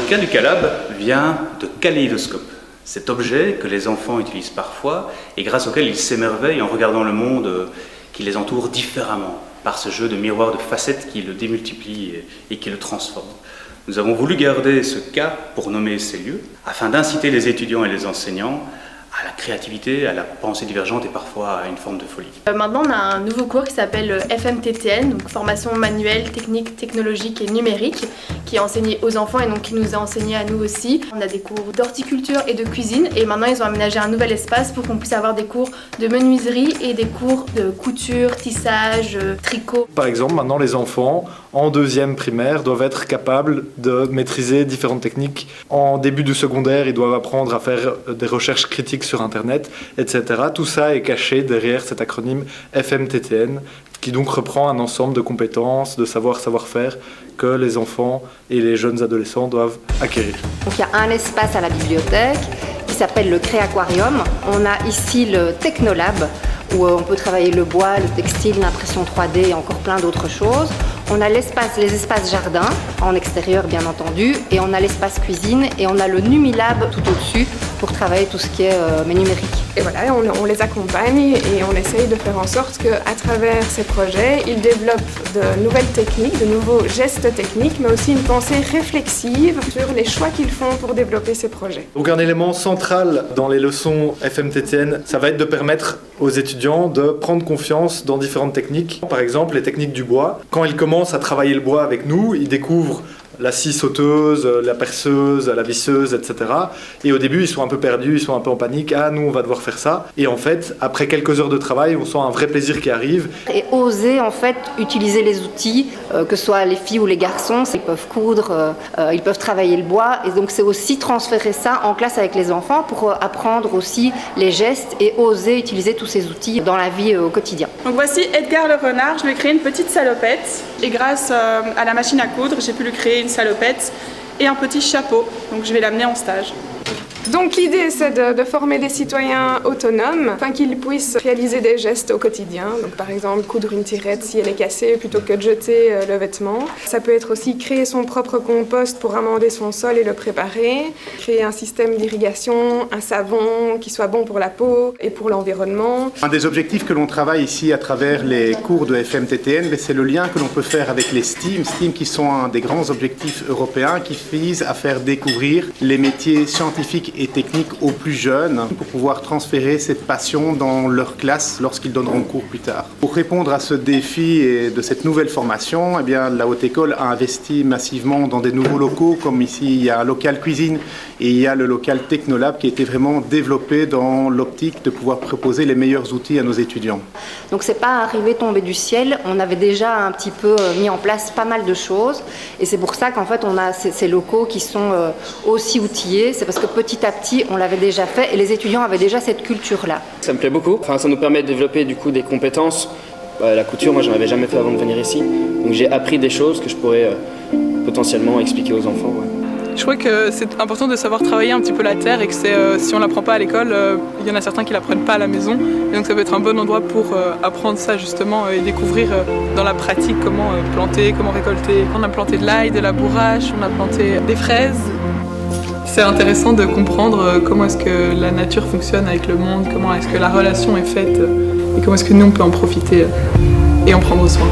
cas du Calab vient de kaléidoscope. Cet objet que les enfants utilisent parfois et grâce auquel ils s'émerveillent en regardant le monde qui les entoure différemment par ce jeu de miroirs de facettes qui le démultiplie et qui le transforme. Nous avons voulu garder ce cas pour nommer ces lieux afin d'inciter les étudiants et les enseignants à la créativité, à la pensée divergente et parfois à une forme de folie. Maintenant, on a un nouveau cours qui s'appelle FMTTN, donc formation manuelle, technique, technologique et numérique, qui est enseigné aux enfants et donc qui nous a enseigné à nous aussi. On a des cours d'horticulture et de cuisine et maintenant ils ont aménagé un nouvel espace pour qu'on puisse avoir des cours de menuiserie et des cours de couture, tissage, tricot. Par exemple, maintenant les enfants en 2e primaire doivent être capables de maîtriser différentes techniques. En début du secondaire, ils doivent apprendre à faire des recherches critiques sur Internet, etc. Tout ça est caché derrière cet acronyme FMTTN, qui donc reprend un ensemble de compétences, de savoir-faire que les enfants et les jeunes adolescents doivent acquérir. Donc il y a un espace à la bibliothèque qui s'appelle le Créaquarium. On a ici le Technolab, où on peut travailler le bois, le textile, l'impression 3D et encore plein d'autres choses. On a les espaces jardin, en extérieur bien entendu, et on a l'espace cuisine, et on a le Numilab tout au-dessus pour travailler tout ce qui est numérique. Et voilà, on les accompagne et on essaye de faire en sorte qu'à travers ces projets, ils développent de nouvelles techniques, de nouveaux gestes techniques, mais aussi une pensée réflexive sur les choix qu'ils font pour développer ces projets. Donc un élément central dans les leçons FMTTN, ça va être de permettre aux étudiants de prendre confiance dans différentes techniques. Par exemple, les techniques du bois. Quand ils commencent à travailler le bois avec nous, ils découvrent la scie sauteuse, la perceuse, la visseuse, etc. Et au début, ils sont un peu perdus, ils sont un peu en panique. Ah, nous, on va devoir faire ça. Et en fait, après quelques heures de travail, on sent un vrai plaisir qui arrive. Et oser, en fait, utiliser les outils, que ce soit les filles ou les garçons. Ils peuvent coudre, ils peuvent travailler le bois. Et donc, c'est aussi transférer ça en classe avec les enfants pour apprendre aussi les gestes et oser utiliser tous ces outils dans la vie au quotidien. Donc voici Edgar le renard. Je lui ai créé une petite salopette. Et grâce à la machine à coudre, j'ai pu lui créer une salopette et un petit chapeau, donc je vais l'amener en stage. Donc l'idée c'est de former des citoyens autonomes afin qu'ils puissent réaliser des gestes au quotidien. Donc par exemple coudre une tirette si elle est cassée plutôt que de jeter le vêtement. Ça peut être aussi créer son propre compost pour amender son sol et le préparer. Créer un système d'irrigation, un savon qui soit bon pour la peau et pour l'environnement. Un des objectifs que l'on travaille ici à travers les cours de FMTTN, c'est le lien que l'on peut faire avec les STEAM. STEAM qui sont un des grands objectifs européens qui visent à faire découvrir les métiers scientifiques et techniques aux plus jeunes pour pouvoir transférer cette passion dans leur classe lorsqu'ils donneront cours plus tard. Pour répondre à ce défi et de cette nouvelle formation, eh bien, la Haute École a investi massivement dans des nouveaux locaux, comme ici il y a un local cuisine et il y a le local Technolab qui a été vraiment développé dans l'optique de pouvoir proposer les meilleurs outils à nos étudiants. Donc c'est pas arrivé tombé du ciel, on avait déjà un petit peu mis en place pas mal de choses et c'est pour ça qu'en fait on a ces locaux qui sont aussi outillés, c'est parce que petit à petit on l'avait déjà fait et les étudiants avaient déjà cette culture-là. Ça me plaît beaucoup, ça nous permet de développer du coup des compétences. La couture, moi j'en avais jamais fait avant de venir ici, donc j'ai appris des choses que je pourrais potentiellement expliquer aux enfants. Ouais. Je crois que c'est important de savoir travailler un petit peu la terre et que si on ne l'apprend pas à l'école, il y en a certains qui ne l'apprennent pas à la maison. Et donc ça peut être un bon endroit pour apprendre ça justement et découvrir dans la pratique comment planter, comment récolter. On a planté de l'ail, de la bourrache, on a planté des fraises. C'est intéressant de comprendre comment est-ce que la nature fonctionne avec le monde, comment est-ce que la relation est faite et comment est-ce que nous on peut en profiter et en prendre soin.